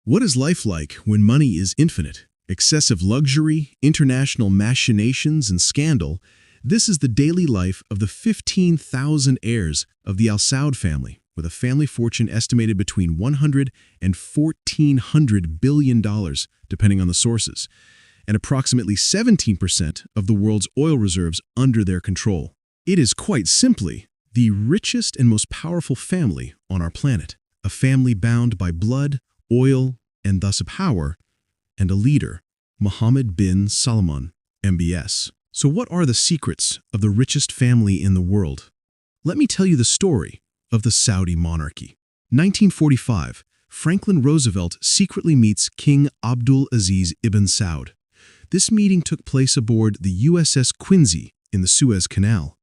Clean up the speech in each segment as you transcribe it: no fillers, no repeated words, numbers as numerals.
What is life like when money is infinite? Excessive luxury, international machinations, and scandal. This is the daily life of the 15,000 heirs of the Al Saud family, with a family fortune estimated between $100 and $1,400 billion, depending on the sources, and approximately 17% of the world's oil reserves under their control. It is quite simply the richest and most powerful family on our planet, a family bound by blood, oil, and thus a power, and a leader, Mohammed bin Salman, MBS. So what are the secrets of the richest family in the world? Let me tell you the story of the Saudi monarchy. 1945, Franklin Roosevelt secretly meets King Abdul Aziz ibn Saud. This meeting took place aboard the USS Quincy in the Suez Canal.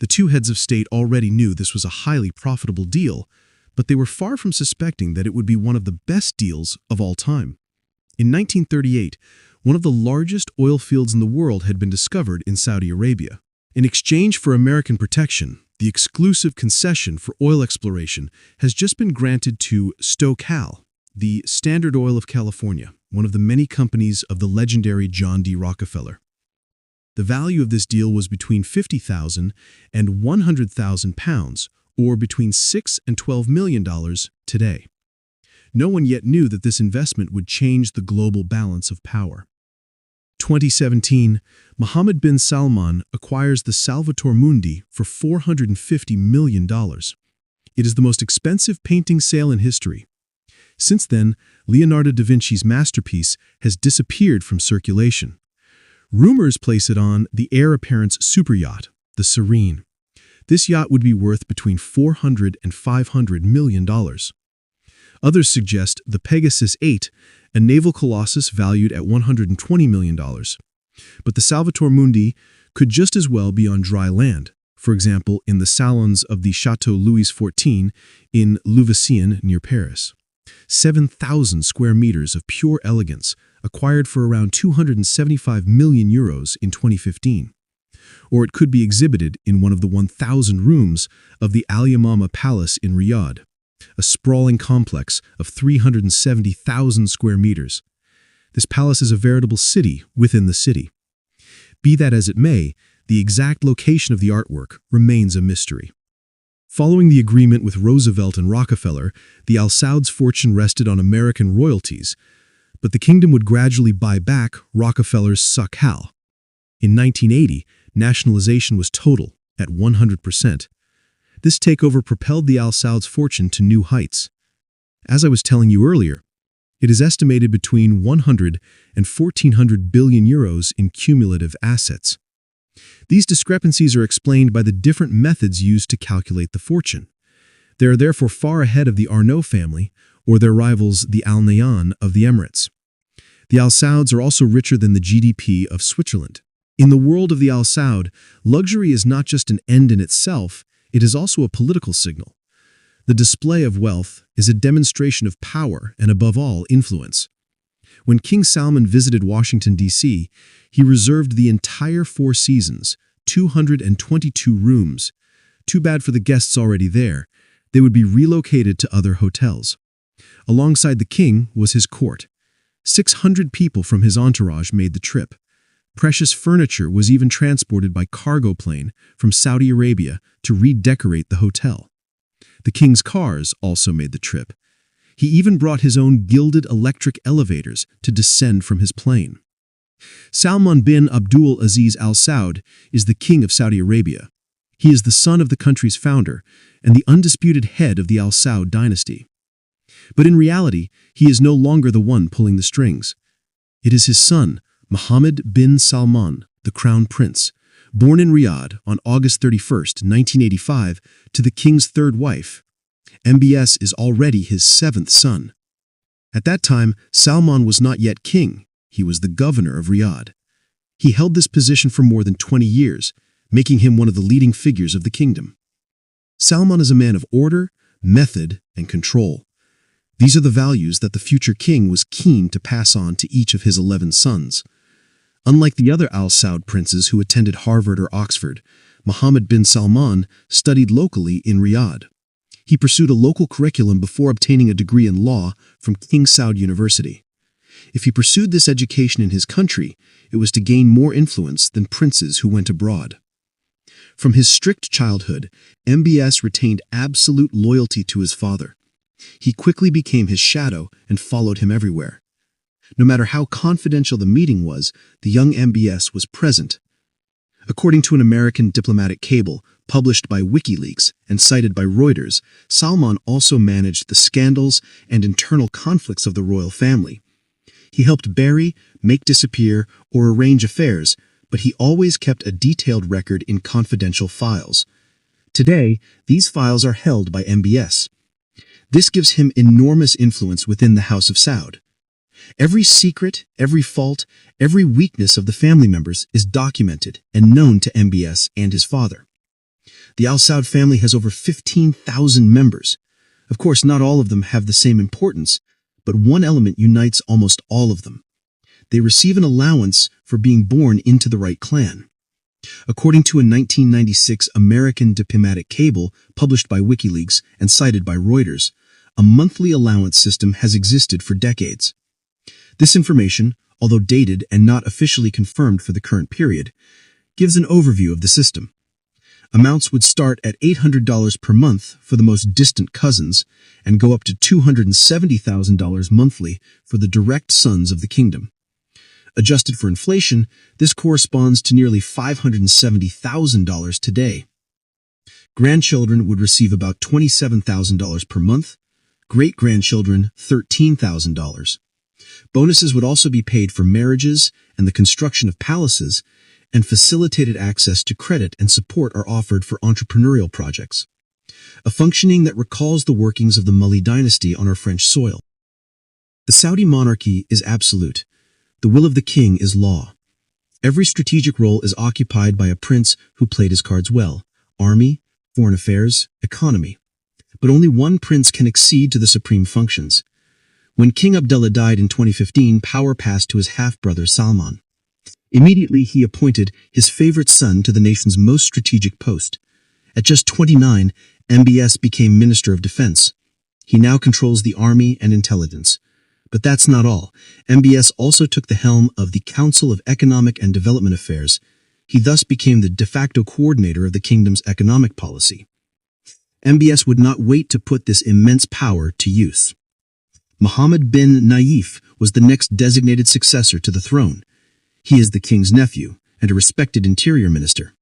The two heads of state already knew this was a highly profitable deal, but they were far from suspecting that it would be one of the best deals of all time. In 1938, one of the largest oil fields in the world had been discovered in Saudi Arabia. In exchange for American protection, the exclusive concession for oil exploration has just been granted to SAOUD, the Standard Oil of California, one of the many companies of the legendary John D. Rockefeller. The value of this deal was between £50,000 and £100,000, or between $6 and $12 million today. No one yet knew that this investment would change the global balance of power. 2017, Mohammed bin Salman acquires the Salvator Mundi for $450 million. It is the most expensive painting sale in history. Since then, Leonardo da Vinci's masterpiece has disappeared from circulation. Rumors place it on the heir apparent's superyacht, the Serene. This yacht would be worth between $400 and $500 million. Others suggest the Pegasus 8, a naval colossus valued at $120 million. But the Salvator Mundi could just as well be on dry land, for example, in the salons of the Chateau Louis XIV in Louveciennes near Paris. 7,000 square meters of pure elegance, acquired for around €275 million in 2015. Or it could be exhibited in one of the 1,000 rooms of the Yamamah Palace in Riyadh, a sprawling complex of 370,000 square meters. This palace is a veritable city within the city. Be that as it may, the exact location of the artwork remains a mystery. Following the agreement with Roosevelt and Rockefeller, the Al Saud's fortune rested on American royalties, but the kingdom would gradually buy back Rockefeller's SAOUD. In 1980, nationalization was total, at 100%. This takeover propelled the Al Saud's fortune to new heights. As I was telling you earlier, it is estimated between 100 and 1,400 billion euros in cumulative assets. These discrepancies are explained by the different methods used to calculate the fortune. They are therefore far ahead of the Arnault family or their rivals, the Al Nahyan of the Emirates. The Al Sauds are also richer than the GDP of Switzerland. In the world of the Al Saud, luxury is not just an end in itself, it is also a political signal. The display of wealth is a demonstration of power and, above all, influence. When King Salman visited Washington, D.C., he reserved the entire Four Seasons, 222 rooms. Too bad for the guests already there. They would be relocated to other hotels. Alongside the king was his court. 600 people from his entourage made the trip. Precious furniture was even transported by cargo plane from Saudi Arabia to redecorate the hotel. The king's cars also made the trip. He even brought his own gilded electric elevators to descend from his plane. Salman bin Abdul Aziz Al Saud is the king of Saudi Arabia. He is the son of the country's founder and the undisputed head of the Al Saud dynasty. But in reality, he is no longer the one pulling the strings. It is his son, Mohammed bin Salman, the crown prince, born in Riyadh on August 31, 1985, to the king's third wife. MBS is already his seventh son. At that time, Salman was not yet king. He was the governor of Riyadh. He held this position for more than 20 years, making him one of the leading figures of the kingdom. Salman is a man of order, method, and control. These are the values that the future king was keen to pass on to each of his 11 sons. Unlike the other Al Saud princes who attended Harvard or Oxford, Mohammed bin Salman studied locally in Riyadh. He pursued a local curriculum before obtaining a degree in law from King Saud University. If he pursued this education in his country, it was to gain more influence than princes who went abroad. From his strict childhood, MBS retained absolute loyalty to his father. He quickly became his shadow and followed him everywhere. No matter how confidential the meeting was, the young MBS was present. According to an American diplomatic cable published by WikiLeaks and cited by Reuters, Salman also managed the scandals and internal conflicts of the royal family. He helped bury, make disappear, or arrange affairs, but he always kept a detailed record in confidential files. Today, these files are held by MBS. This gives him enormous influence within the House of Saud. Every secret, every fault, every weakness of the family members is documented and known to MBS and his father. The Al Saud family has over 15,000 members. Of course, not all of them have the same importance, but one element unites almost all of them. They receive an allowance for being born into the right clan. According to a 1996 American diplomatic cable published by WikiLeaks and cited by Reuters, a monthly allowance system has existed for decades. This information, although dated and not officially confirmed for the current period, gives an overview of the system. Amounts would start at $800 per month for the most distant cousins and go up to $270,000 monthly for the direct sons of the kingdom. Adjusted for inflation, this corresponds to nearly $570,000 today. Grandchildren would receive about $27,000 per month, great-grandchildren $13,000. Bonuses would also be paid for marriages and the construction of palaces, and facilitated access to credit and support are offered for entrepreneurial projects. A functioning that recalls the workings of the Mully dynasty on our French soil. The Saudi monarchy is absolute. The will of the king is law. Every strategic role is occupied by a prince who played his cards well: army, foreign affairs, economy. But only one prince can accede to the supreme functions. When King Abdullah died in 2015, power passed to his half-brother Salman. Immediately, he appointed his favorite son to the nation's most strategic post. At just 29, MBS became Minister of Defense. He now controls the army and intelligence. But that's not all. MBS also took the helm of the Council of Economic and Development Affairs. He thus became the de facto coordinator of the kingdom's economic policy. MBS would not wait to put this immense power to use. Mohammed bin Nayef was the next designated successor to the throne. He is the king's nephew and a respected interior minister.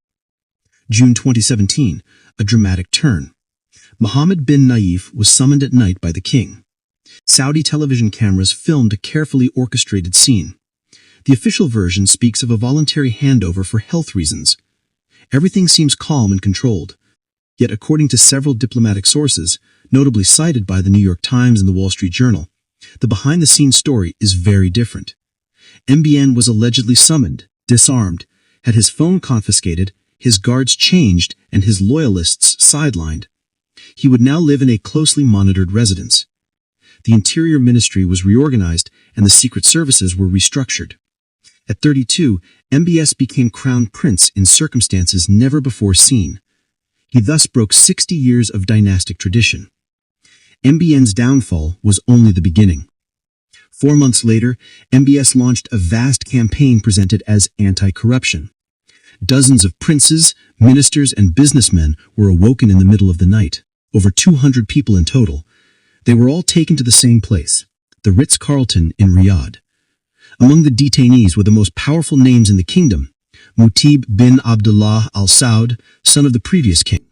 June 2017, a dramatic turn. Mohammed bin Nayef was summoned at night by the king. Saudi television cameras filmed a carefully orchestrated scene. The official version speaks of a voluntary handover for health reasons. Everything seems calm and controlled. Yet according to several diplomatic sources, notably cited by the New York Times and the Wall Street Journal, the behind-the-scenes story is very different. MBN was allegedly summoned, disarmed, had his phone confiscated, his guards changed, and his loyalists sidelined. He would now live in a closely monitored residence. The Interior Ministry was reorganized and the Secret Services were restructured. At 32, MBS became Crown Prince in circumstances never before seen. He thus broke 60 years of dynastic tradition. MBN's downfall was only the beginning. 4 months later, MBS launched a vast campaign presented as anti-corruption. Dozens of princes, ministers, and businessmen were awoken in the middle of the night, over 200 people in total. They were all taken to the same place, the Ritz-Carlton in Riyadh. Among the detainees were the most powerful names in the kingdom: Mutib bin Abdullah Al Saud, son of the previous king;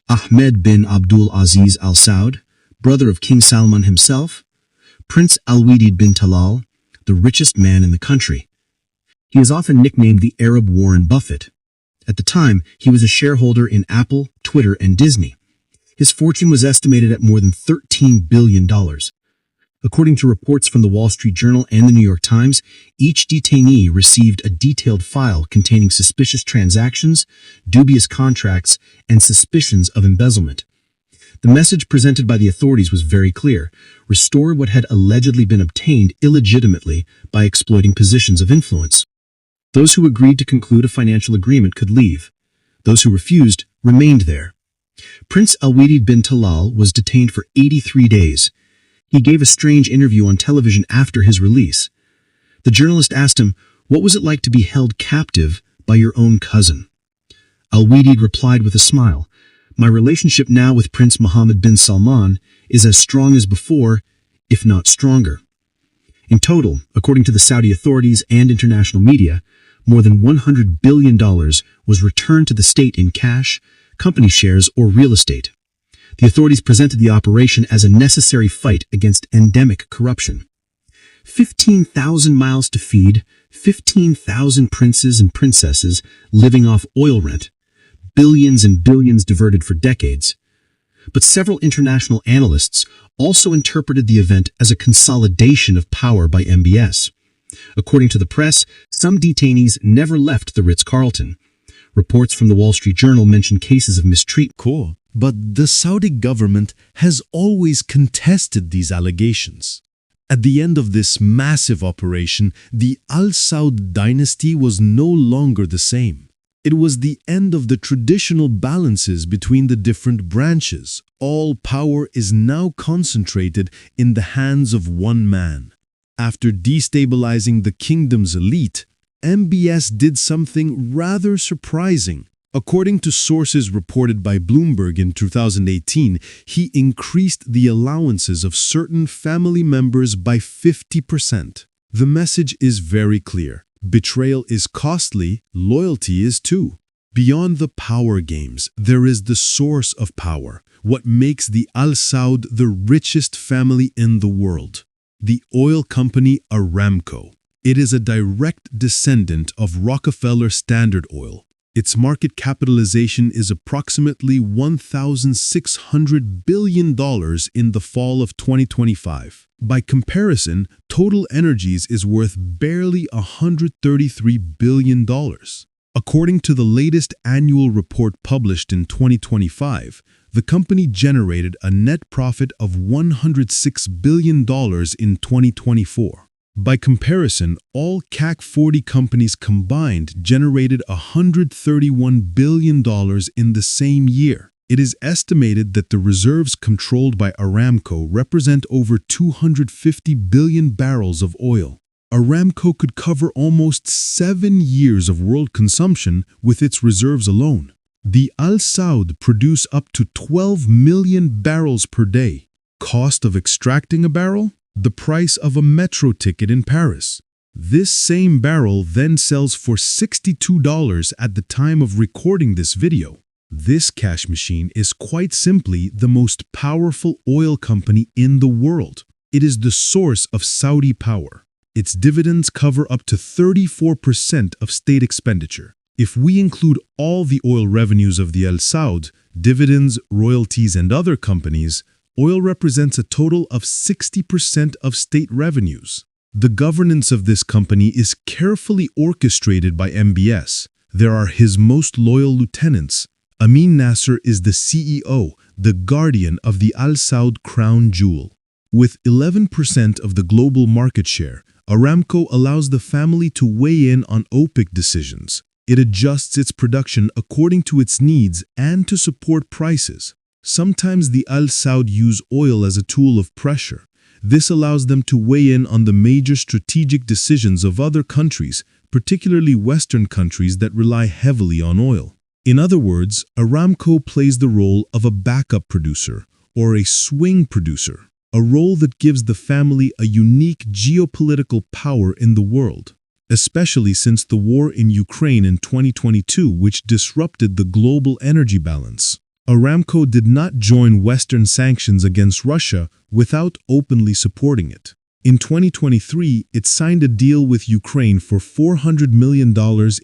Ahmed bin Abdul Aziz Al Saud, brother of King Salman himself; Prince Al-Walid bin Talal, the richest man in the country. He is often nicknamed the Arab Warren Buffett. At the time, he was a shareholder in Apple, Twitter, and Disney. His fortune was estimated at more than $13 billion. According to reports from the Wall Street Journal and the New York Times, each detainee received a detailed file containing suspicious transactions, dubious contracts, and suspicions of embezzlement. The message presented by the authorities was very clear: restore what had allegedly been obtained illegitimately by exploiting positions of influence. Those who agreed to conclude a financial agreement could leave. Those who refused remained there. Prince Al-Walid bin Talal was detained for 83 days. He gave a strange interview on television after his release. The journalist asked him, "What was it like to be held captive by your own cousin?" Al-Walid replied with a smile, "My relationship now with Prince Mohammed bin Salman is as strong as before, if not stronger." In total, according to the Saudi authorities and international media, more than $100 billion was returned to the state in cash, company shares, or real estate. The authorities presented the operation as a necessary fight against endemic corruption. 15,000 miles to feed, 15,000 princes and princesses living off oil rent, billions and billions diverted for decades. But several international analysts also interpreted the event as a consolidation of power by MBS. According to the press, some detainees never left the Ritz-Carlton. Reports from the Wall Street Journal mention cases of mistreatment. Cool. But the Saudi government has always contested these allegations. At the end of this massive operation, the Al Saud dynasty was no longer the same. It was the end of the traditional balances between the different branches. All power is now concentrated in the hands of one man. After destabilizing the kingdom's elite, MBS did something rather surprising. According to sources reported by Bloomberg in 2018, he increased the allowances of certain family members by 50%. The message is very clear. Betrayal is costly, loyalty is too. Beyond the power games, there is the source of power, what makes the Al Saud the richest family in the world. The oil company Aramco. It is a direct descendant of Rockefeller Standard Oil. Its market capitalization is approximately $1,600 billion in the fall of 2025. By comparison, Total Energies is worth barely $133 billion. According to the latest annual report published in 2025, the company generated a net profit of $106 billion in 2024. By comparison, all CAC 40 companies combined generated $131 billion in the same year. It is estimated that the reserves controlled by Aramco represent over 250 billion barrels of oil. Aramco could cover almost 7 years of world consumption with its reserves alone. The Al Saud produce up to 12 million barrels per day. Cost of extracting a barrel? The price of a metro ticket in Paris. This same barrel then sells for $62 at the time of recording this video. This cash machine is quite simply the most powerful oil company in the world. It is the source of Saudi power. Its dividends cover up to 34% of state expenditure. If we include all the oil revenues of the Al Saud, dividends, royalties, and other companies, oil represents a total of 60% of state revenues. The governance of this company is carefully orchestrated by MBS. There are his most loyal lieutenants. Amin Nasser is the CEO, the guardian of the Al Saud crown jewel. With 11% of the global market share, Aramco allows the family to weigh in on OPEC decisions. It adjusts its production according to its needs and to support prices. Sometimes the Al Saud use oil as a tool of pressure. This allows them to weigh in on the major strategic decisions of other countries, particularly Western countries that rely heavily on oil. In other words, Aramco plays the role of a backup producer or a swing producer, a role that gives the family a unique geopolitical power in the world, especially since the war in Ukraine in 2022, which disrupted the global energy balance. Aramco did not join Western sanctions against Russia without openly supporting it. In 2023, it signed a deal with Ukraine for $400 million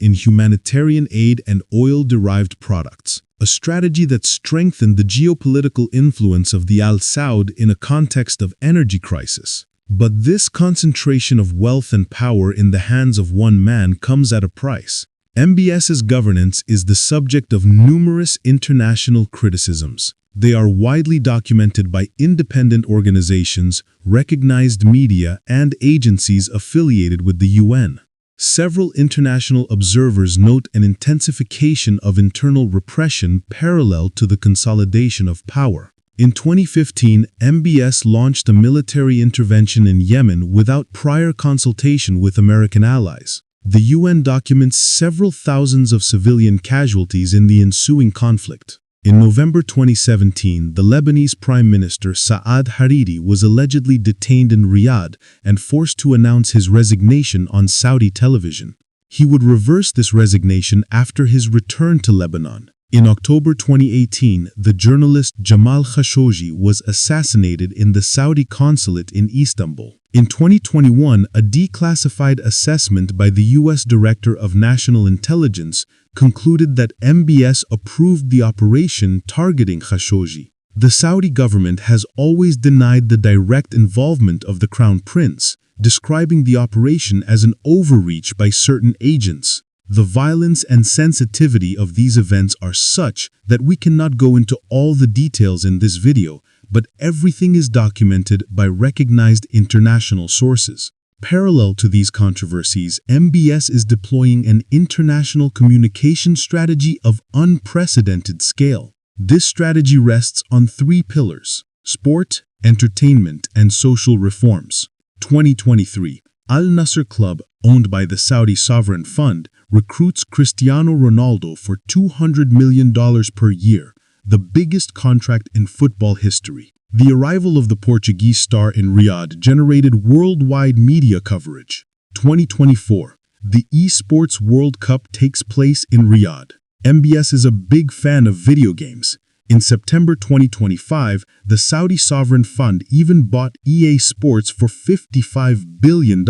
in humanitarian aid and oil-derived products, a strategy that strengthened the geopolitical influence of the Al Saud in a context of energy crisis. But this concentration of wealth and power in the hands of one man comes at a price. MBS's governance is the subject of numerous international criticisms. They are widely documented by independent organizations, recognized media, and agencies affiliated with the UN. Several international observers note an intensification of internal repression parallel to the consolidation of power. In 2015, MBS launched a military intervention in Yemen without prior consultation with American allies. The UN documents several thousands of civilian casualties in the ensuing conflict. In November 2017, the Lebanese Prime Minister Saad Hariri was allegedly detained in Riyadh and forced to announce his resignation on Saudi television. He would reverse this resignation after his return to Lebanon. In October 2018, the journalist Jamal Khashoggi was assassinated in the Saudi consulate in Istanbul. In 2021, a declassified assessment by the U.S. Director of National Intelligence concluded that MBS approved the operation targeting Khashoggi. The Saudi government has always denied the direct involvement of the Crown Prince, describing the operation as an overreach by certain agents. The violence and sensitivity of these events are such that we cannot go into all the details in this video, but everything is documented by recognized international sources. Parallel to these controversies, MBS is deploying an international communication strategy of unprecedented scale. This strategy rests on three pillars: sport, entertainment, and social reforms. 2023, Al Nassr Club, owned by the Saudi Sovereign Fund, recruits Cristiano Ronaldo for $200 million per year, the biggest contract in football history. The arrival of the Portuguese star in Riyadh generated worldwide media coverage. 2024, the Esports World Cup takes place in Riyadh. MBS is a big fan of video games. In September 2025, the Saudi Sovereign Fund even bought EA Sports for $55 billion.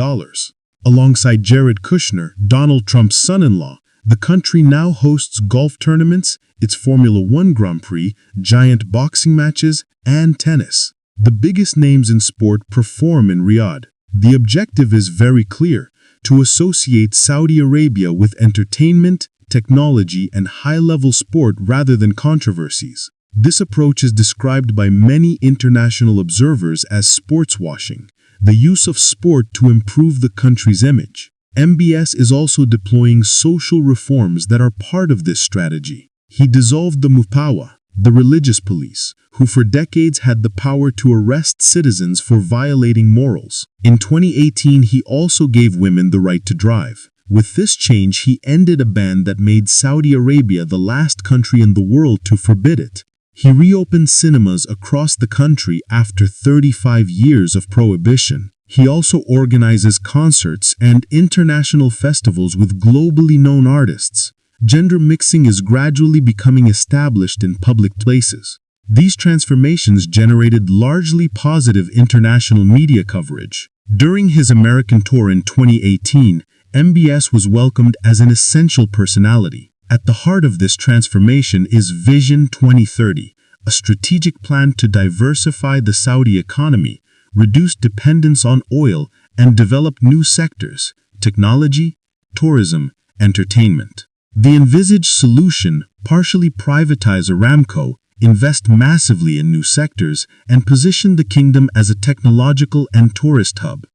Alongside Jared Kushner, Donald Trump's son-in-law, the country now hosts golf tournaments, its Formula One Grand Prix, giant boxing matches, and tennis. The biggest names in sport perform in Riyadh. The objective is very clear: to associate Saudi Arabia with entertainment, technology, and high-level sport rather than controversies. This approach is described by many international observers as sports washing, the use of sport to improve the country's image. MBS is also deploying social reforms that are part of this strategy. He dissolved the Mupawa, the religious police, who for decades had the power to arrest citizens for violating morals. In 2018, he also gave women the right to drive. With this change, he ended a ban that made Saudi Arabia the last country in the world to forbid it. He reopened cinemas across the country after 35 years of prohibition. He also organizes concerts and international festivals with globally known artists. Gender mixing is gradually becoming established in public places. These transformations generated largely positive international media coverage. During his American tour in 2018, MBS was welcomed as an essential personality. At the heart of this transformation is Vision 2030, a strategic plan to diversify the Saudi economy, reduce dependence on oil, and develop new sectors: technology, tourism, entertainment. The envisaged solution: partially privatize Aramco, invest massively in new sectors, and position the kingdom as a technological and tourist hub.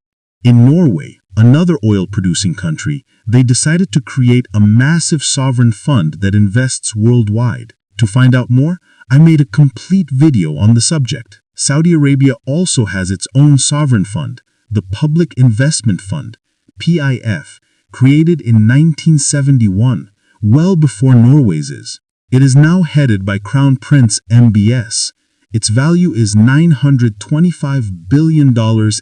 In Norway, another oil-producing country, they decided to create a massive sovereign fund that invests worldwide. To find out more, I made a complete video on the subject. Saudi Arabia also has its own sovereign fund, the Public Investment Fund, PIF, created in 1971, well before Norway's is. It is now headed by Crown Prince MBS. Its value is $925 billion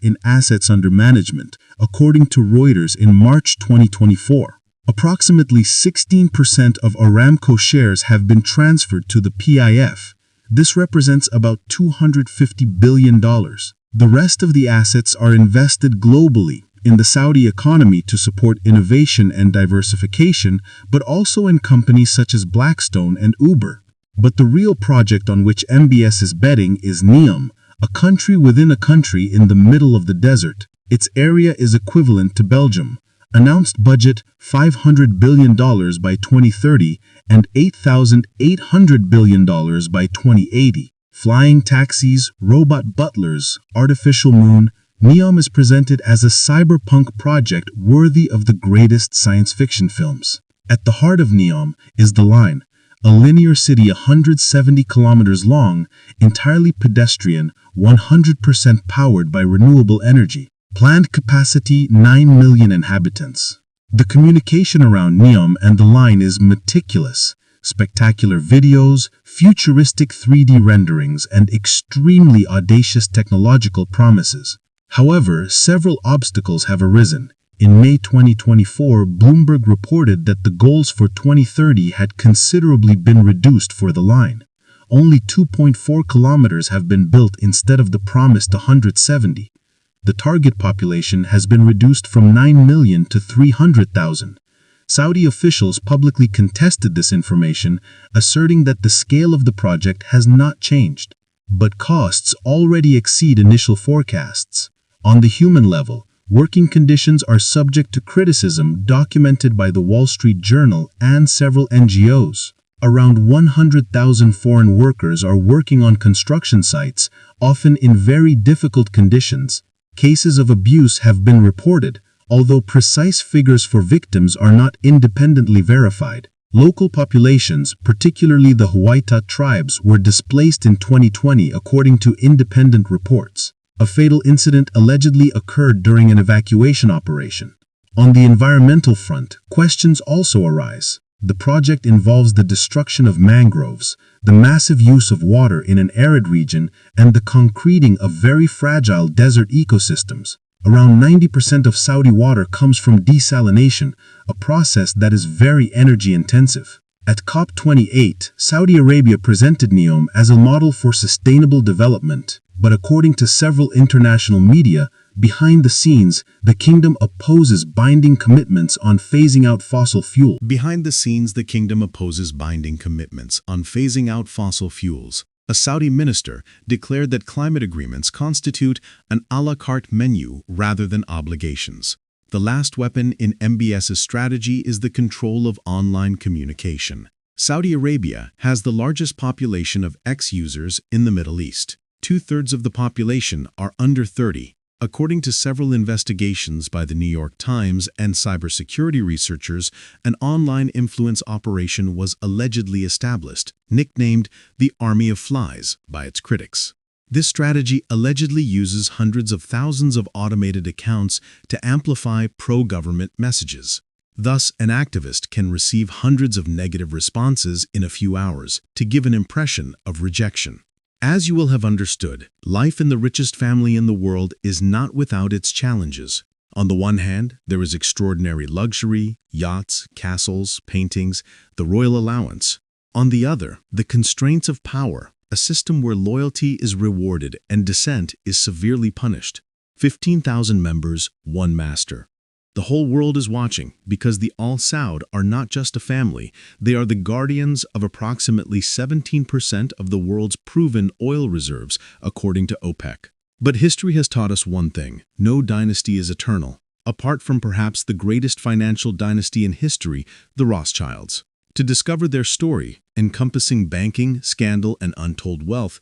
in assets under management, according to Reuters in March 2024. Approximately 16% of Aramco shares have been transferred to the PIF. This represents about $250 billion. The rest of the assets are invested globally in the Saudi economy to support innovation and diversification, but also in companies such as Blackstone and Uber. But the real project on which MBS is betting is Neom, a country within a country in the middle of the desert. Its area is equivalent to Belgium. Announced budget $500 billion by 2030 and $8,800 billion by 2080. Flying taxis, robot butlers, artificial moon, NEOM is presented as a cyberpunk project worthy of the greatest science fiction films. At the heart of NEOM is the Line, a linear city 170 kilometers long, entirely pedestrian, 100% powered by renewable energy. Planned capacity 9 million inhabitants. The communication around NEOM and the Line is meticulous. Spectacular videos, futuristic 3D renderings, and extremely audacious technological promises. However, several obstacles have arisen. In May 2024, Bloomberg reported that the goals for 2030 had considerably been reduced for the Line. Only 2.4 kilometers have been built instead of the promised 170. The target population has been reduced from 9 million to 300,000. Saudi officials publicly contested this information, asserting that the scale of the project has not changed. But costs already exceed initial forecasts. On the human level, working conditions are subject to criticism documented by the Wall Street Journal and several NGOs. Around 100,000 foreign workers are working on construction sites, often in very difficult conditions. Cases of abuse have been reported, although precise figures for victims are not independently verified. Local populations, particularly the Huwaita tribes, were displaced in 2020 according to independent reports. A fatal incident allegedly occurred during an evacuation operation. On the environmental front, questions also arise. The project involves the destruction of mangroves, the massive use of water in an arid region, and the concreting of very fragile desert ecosystems. Around 90% of Saudi water comes from desalination, a process that is very energy intensive. At COP28, Saudi Arabia presented NEOM as a model for sustainable development, but according to several international media, behind the scenes, the kingdom opposes binding commitments on phasing out fossil fuel. Behind the scenes, the kingdom opposes binding commitments on phasing out fossil fuels. A Saudi minister declared that climate agreements constitute an à la carte menu rather than obligations. The last weapon in MBS's strategy is the control of online communication. Saudi Arabia has the largest population of X-users in the Middle East. 2/3 of the population are under 30. According to several investigations by the New York Times and cybersecurity researchers, an online influence operation was allegedly established, nicknamed the Army of Flies by its critics. This strategy allegedly uses hundreds of thousands of automated accounts to amplify pro-government messages. Thus, an activist can receive hundreds of negative responses in a few hours to give an impression of rejection. As you will have understood, life in the richest family in the world is not without its challenges. On the one hand, there is extraordinary luxury, yachts, castles, paintings, the royal allowance. On the other, the constraints of power, a system where loyalty is rewarded and dissent is severely punished. 15,000 members, one master. The whole world is watching because the Al Saud are not just a family, they are the guardians of approximately 17% of the world's proven oil reserves, according to OPEC. But history has taught us one thing: no dynasty is eternal. Apart from perhaps the greatest financial dynasty in history, the Rothschilds. To discover their story, encompassing banking, scandal, and untold wealth,